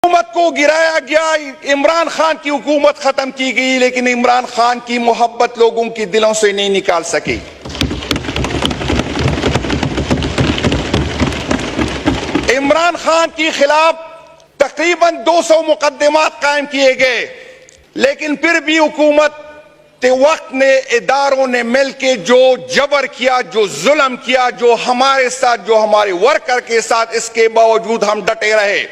हुकूमत को गिराया गया, इमरान खान की हुकूमत खत्म की गई, लेकिन इमरान खान की मोहब्बत लोगों के दिलों से नहीं निकाल सकी। इमरान खान के खिलाफ तकरीबन 200 मुकदमात कायम किए गए, लेकिन फिर भी हुकूमत के वक्त ने, इदारों ने मिलकर जो जबर किया, जो जुल्म किया, जो हमारे साथ, जो हमारे वर्कर के साथ, इसके बावजूद हम डटे रहे।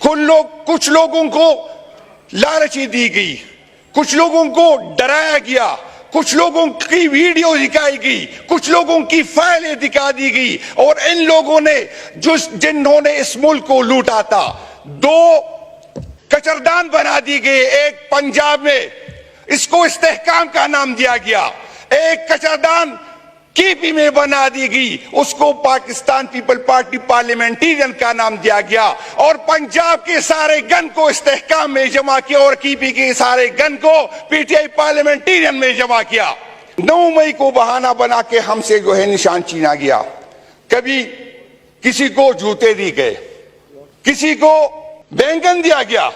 कुछ लोगों को लालची दी गई, कुछ लोगों को डराया गया, कुछ लोगों की वीडियो दिखाई गई, कुछ लोगों की फाइलें दिखा दी गई, और इन लोगों ने जिन्होंने इस मुल्क को लूटा था, 2 कचरदान बना दी गए। एक पंजाब में इसको इस्तेहकाम का नाम दिया गया, एक कचरदान केपी में बना दी गई, उसको पाकिस्तान पीपल पार्टी पार्लियामेंटेरियन का नाम दिया गया, और पंजाब के सारे गन को इस्तेहकाम में जमा किया और केपी के सारे गन को पीटीआई पार्लियामेंटेरियन में जमा किया। 9 मई को बहाना बना के हमसे जो है निशान छीना गया। कभी किसी को जूते दिए गए, किसी को बैंगन दिया गया,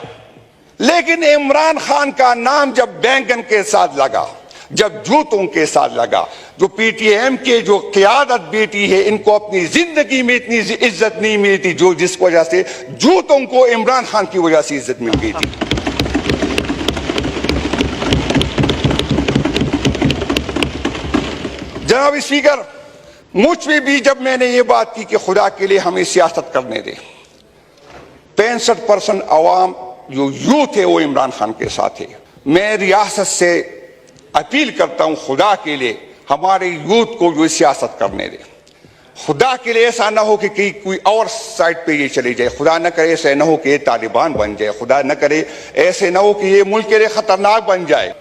लेकिन इमरान खान का नाम जब बैंगन के साथ लगा, जब जूतों के साथ लगा, जो पीटीएम के जो क़यादत बेटी है, इनको अपनी जिंदगी में इतनी इज्जत नहीं मिली थी, जो जिस वजह से जूतों को इमरान खान की वजह से इज्जत मिल गई थी। जनाब स्पीकर, मुझ पे भी जब मैंने ये बात की कि खुदा के लिए हमें सियासत करने दे, 65% अवाम जो यूथ है वो इमरान खान के साथ है। मैं रियासत से अपील करता हूं, खुदा के लिए हमारे यूथ को जो सियासत करने दे। खुदा के लिए ऐसा ना हो कि कोई और साइड पे ये चले जाए, खुदा न करे ऐसे ना हो कि ये तालिबान बन जाए, खुदा न करे ऐसे ना हो कि ये मुल्क के लिए खतरनाक बन जाए।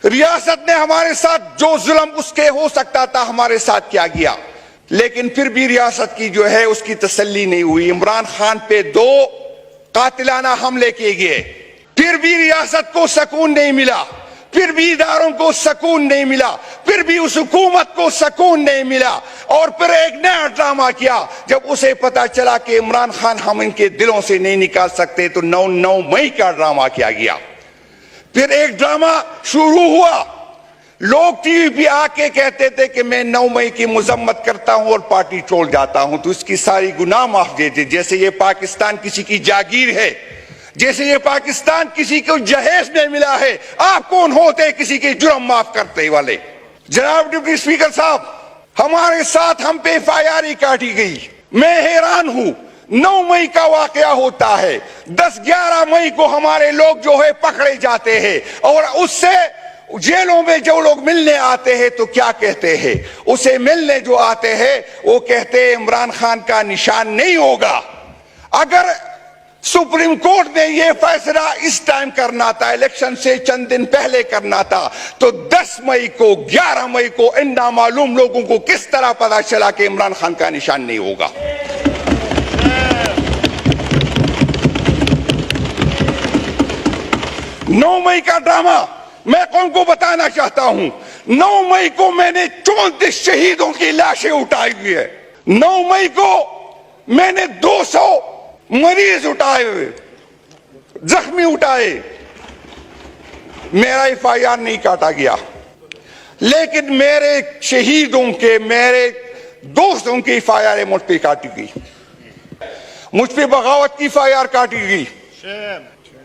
रियासत ने हमारे साथ जो जुल्म उसके हो सकता था हमारे साथ किया गया, लेकिन फिर भी रियासत की जो है उसकी तसल्ली नहीं हुई। इमरान खान पे 2 कातिलाना हमले किए गए, फिर भी रियासत को सुकून नहीं मिला, फिर भी इदारों को सुकून नहीं मिला, फिर भी उस हुकूमत को सुकून नहीं मिला, और फिर एक नया ड्रामा किया। जब उसे पता चला कि इमरान खान हम इनके दिलों से नहीं निकाल सकते, तो 9 मई का ड्रामा किया गया। फिर एक ड्रामा शुरू हुआ, लोग टीवी पे आके कहते थे कि मैं 9 मई की मजम्मत करता हूं और पार्टी छोड़ जाता हूं, तो इसकी सारी गुनाह माफ दे दे, जैसे ये पाकिस्तान किसी की जागीर है, जैसे ये पाकिस्तान किसी को जहेज में मिला है। आप कौन होते किसी के जुर्म माफ करते वाले? जनाब डिप्टी स्पीकर साहब, हमारे साथ हम पे FIR काटी गई। मैं हैरान हूं, 9 मई का वाकया होता है, 10-11 मई को हमारे लोग जो है पकड़े जाते हैं, और उससे जेलों में जो लोग मिलने आते हैं तो क्या कहते हैं? उसे मिलने जो आते हैं वो कहते हैं इमरान खान का निशान नहीं होगा। अगर सुप्रीम कोर्ट ने यह फैसला इस टाइम करना था, इलेक्शन से चंद दिन पहले करना था, तो 10 मई को 11 मई को इन नामालूम लोगों को किस तरह पता चला कि इमरान खान का निशान नहीं होगा? 9 मई का ड्रामा मैं कौन को बताना चाहता हूं। 9 मई को मैंने 34 शहीदों की लाशें उठाई हुई है। 9 मई को मैंने 200 मरीज उठाए हुए, जख्मी उठाए। मेरा FIR नहीं काटा गया, लेकिन मेरे शहीदों के, मेरे दोस्तों की FIR मुझ पे काटी गई। मुझ पे बगावत की FIR काटी गई,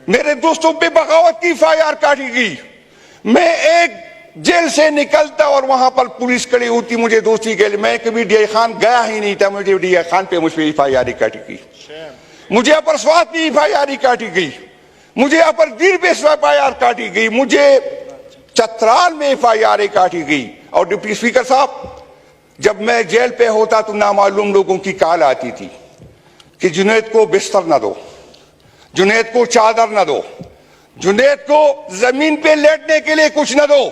मेरे दोस्तों पे बगावत की FIR काटी गई। मैं एक जेल से निकलता और वहां पर पुलिस खड़ी होती मुझे दोस्ती के लिए, मैं कभी DI खान गया ही नहीं था, मुझे DI खान पे मुझ पे FIR काटी गई। मुझे अपर स्वात में FIR काटी गई, मुझे अपर दीर पे FIR काटी गई, मुझे चतराल में FIR काटी गई। और डिप्टी स्पीकर साहब, जब मैं जेल पे होता तो नामालूम लोगों की कॉल आती थी कि जुनैद को बिस्तर न दो, जुनैद को चादर न दो, जुनैद को जमीन पे लेटने के लिए कुछ न दो।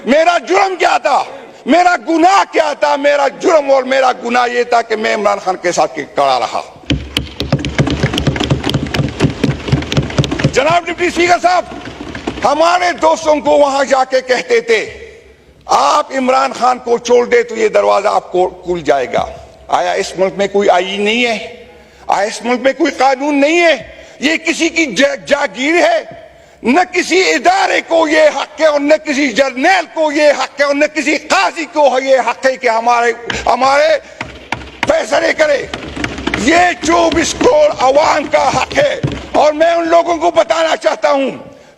मेरा जुर्म क्या था? मेरा गुनाह क्या था? मेरा जुर्म और मेरा गुनाह यह था कि मैं इमरान खान के साथ खड़ा रहा। जनाब डिप्टी स्पीकर साहब, हमारे दोस्तों को वहां जाके कहते थे आप इमरान खान को छोड़ दे तो ये दरवाजा आपको खुल जाएगा। आया इस मुल्क में कोई आईन नहीं है? आया इस मुल्क में कोई कानून नहीं है? ये किसी की जागीर है? न किसी इदारे को ये हक है और न किसी जर्नैल को ये हक है और न किसी काजी को ये हक है कि हमारे फैसले करे। ये 24 करोड़ अवाम का हक है। और मैं उन लोगों को बताना चाहता हूं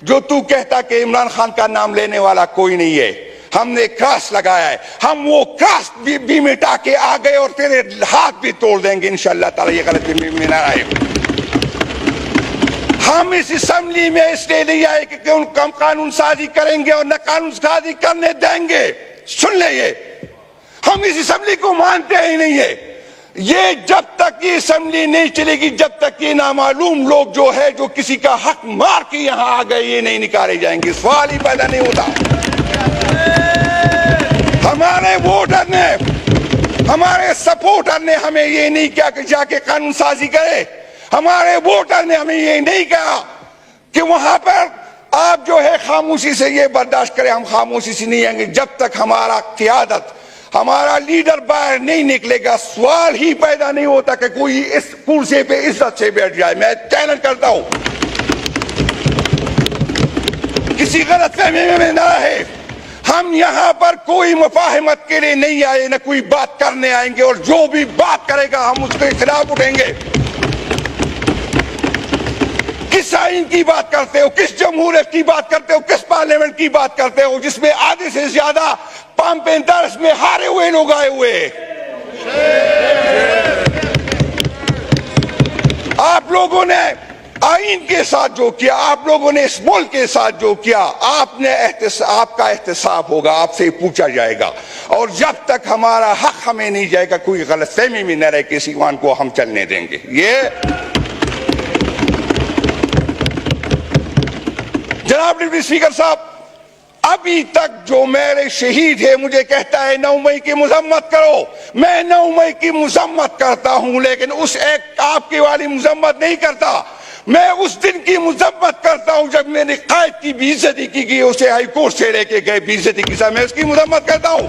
जो तू कहता कि इमरान खान का नाम लेने वाला कोई नहीं है, हमने क्रॉस लगाया है, हम वो क्रॉस भी मिटा के आ गए और तेरे हाथ भी तोड़ देंगे इंशाअल्लाह ताला। ये गलती में ना आए। हम इस असेंबली में इसलिए नहीं आए कि हम कानून साजी करेंगे और न कानून साजी करने देंगे। सुन ले, ये हम इस असेंबली को मानते ही नहीं है। ये जब तक ये असेंबली नहीं चलेगी, जब तक ये नामालूम लोग जो है जो किसी का हक मार के यहां आ गए, ये नहीं निकाले जाएंगे। सवाल ही पैदा नहीं होता। हमारे वोटर ने, हमारे सपोर्टर ने हमें ये नहीं किया कि जाके कानून साजी करे। हमारे वोटर ने हमें ये नहीं कहा कि वहां पर आप जो है खामोशी से ये बर्दाश्त करें। हम खामोशी से नहीं आएंगे जब तक हमारा क़ियादत, हमारा लीडर बाहर नहीं निकलेगा। सवाल ही पैदा नहीं होता कि कोई इस कुर्सी पे इज्जत से बैठ जाए। मैं चैलेंज करता हूं, किसी गलतफहमी में ना है। हम यहां पर कोई मुफाहमत के लिए नहीं आए, न कोई बात करने आएंगे। और जो भी बात करेगा हम उसके खिलाफ उठेंगे। किस आइन की बात करते हो, किस जमहूरियत की बात करते हो, किस पार्लियामेंट की बात करते हो जिसमें आधे से ज्यादा पंप इंटरेस्ट में हारे हुए लोग आए हुए हैं। आप लोगों ने आइन के साथ जो किया, आप लोगों ने इस मुल्क के साथ जो किया, आपका एहतसाब होगा, आपसे पूछा जाएगा। और जब तक हमारा हक हमें नहीं जाएगा, कोई गलतफहमी में न रहे, किसी वन को हम चलने देंगे। ये जनाब डिप्टी स्पीकर साहब, अभी तक जो मेरे शहीद है मुझे कहता है 9 मई की मजम्मत करो। मैं 9 मई की मजम्मत करता हूं, लेकिन उस एक आपके वाली मजम्मत नहीं करता। मैं उस दिन की मजम्मत करता हूं जब मेरे कायद की बेइज्जती की गई, उसे हाई कोर्ट से लेके गए बेइज्जती की साथ। मैं उसकी मजम्मत करता हूं।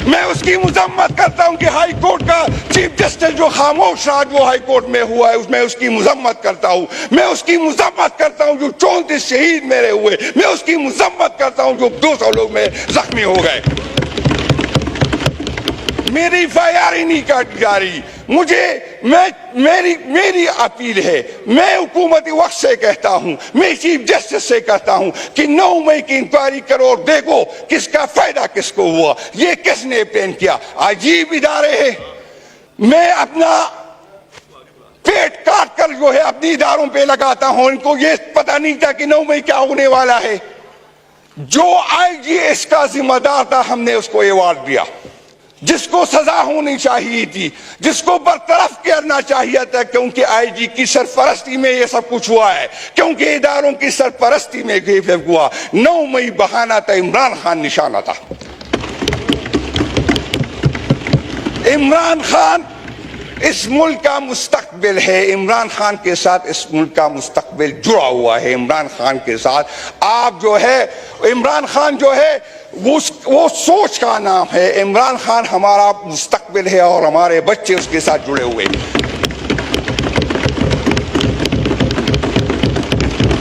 मैं उसकी मजम्मत करता हूं कि हाई कोर्ट का चीफ जस्टिस जो खामोश रहा, जो हाई कोर्ट में हुआ है, उसमें उसकी मजम्मत करता हूं। मैं उसकी मजम्मत करता हूं जो 34 शहीद मेरे हुए। मैं उसकी मजम्मत करता हूं जो 200 लोग में जख्मी हो गए। मेरी FIR ही नहीं काटी जा रही। मेरी अपील है, मैं हुकूमती वक्त से कहता हूं, मैं चीफ जस्टिस से कहता हूं कि 9 मई की इंक्वायरी करो और देखो किसका फायदा किसको हुआ, ये किसने प्लान किया। अजीब इदारे हैं। मैं अपना पेट काट कर जो है अपने इदारों पे लगाता हूं। इनको ये पता नहीं था कि 9 मई क्या होने वाला है। जो IG इसका जिम्मेदार था, हमने उसको अवार्ड दिया। जिसको सजा होनी चाहिए थी, जिसको बरतरफ करना चाहिए था, क्योंकि IG की सरपरस्ती में ये सब कुछ हुआ है, क्योंकि इदारों की सरपरस्ती में ये हुआ। 9 मई बहाना था, इमरान खान निशाना था। इमरान खान इस मुल्क का मुस्तकबिल है। इमरान खान के साथ इस मुल्क का मुस्तकबिल जुड़ा हुआ है। इमरान खान के साथ आप जो है, इमरान खान जो है वो सोच का नाम है। इमरान खान हमारा मुस्तकबिल है और हमारे बच्चे उसके साथ जुड़े हुए।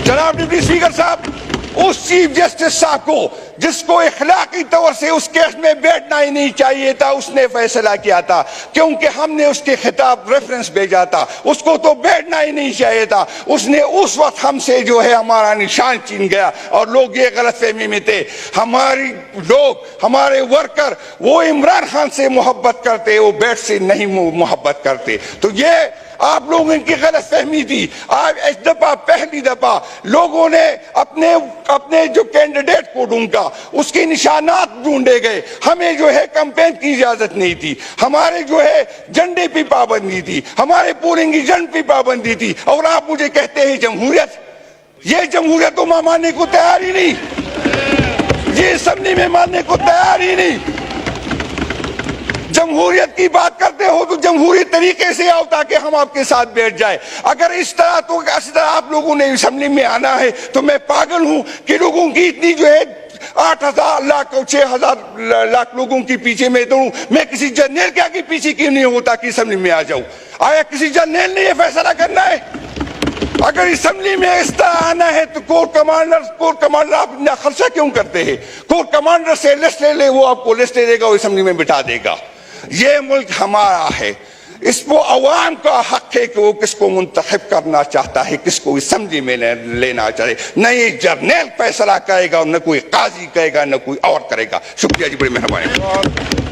जनाब डिप्टी स्पीकर साहब, उस चीफ जस्टिस साहब को जिसको इखलाकी तौर से उस केस में बैठना ही नहीं चाहिए था, उसने फैसला किया था, क्योंकि हमने उसके खिताब रेफरेंस भेजा था। उसको तो बैठना ही नहीं चाहिए था। उसने उस वक्त हमसे जो है हमारा निशान छीन गया और लोग ये गलतफहमी में थे। हमारी लोग, हमारे वर्कर वो इमरान खान से मोहब्बत करते, वो बैठ से नहीं मोहब्बत करते। तो ये आप लोगों की गलतफहमी थी। आज इस दफा पहली दफा लोगों ने अपने जो कैंडिडेट को ढूंढा, उसके निशानात ढूंढे गए। हमें जो है कैंपेन की इजाजत नहीं थी। हमारे जो है झंडे पे पाबंदी थी, हमारे पोलिंग एजेंट पे पाबंदी थी। और आप मुझे कहते हैं जमहूरियत। ये जमहूरियत तो मानने को तैयार ही नहीं, ये असेंबली में मानने को तैयार ही नहीं। जमहूरियत की बात करते हो तो जमहूरी तरीके से आओ ताकि हम आपके साथ बैठ जाए। अगर इस तरह तो इस तरह आप लोगों ने असेंबली में आना है तो मैं पागल हूं कि लोगों की इतनी जो है 8,000 लाख और 6,000 लाख लोगों के पीछे मैं दौड़ूं। मैं किसी जर्नल के आगे पीछे क्यों नहीं होता कि असेंबली में आ जाऊं? आया किसी जर्नल ने यह फैसला करना है? अगर असेंबली में इस तरह आना है तो कोर कमांडर आप इतना खर्चा क्यों करते हैं? कोर कमांडर से लिस्ट ले ले, वो आपको लिस्ट दे देगा और असेंबली में बिठा देगा। ये मुल्क हमारा है, इसको अवाम का हक है कि वो किसको मुंतखब करना चाहता है, किसको असेंबली में लेना चाहे। न ये जर्नल फैसला करेगा, न कोई काजी करेगा, न कोई और करेगा। शुक्रिया जी, बड़ी मेहरबानी।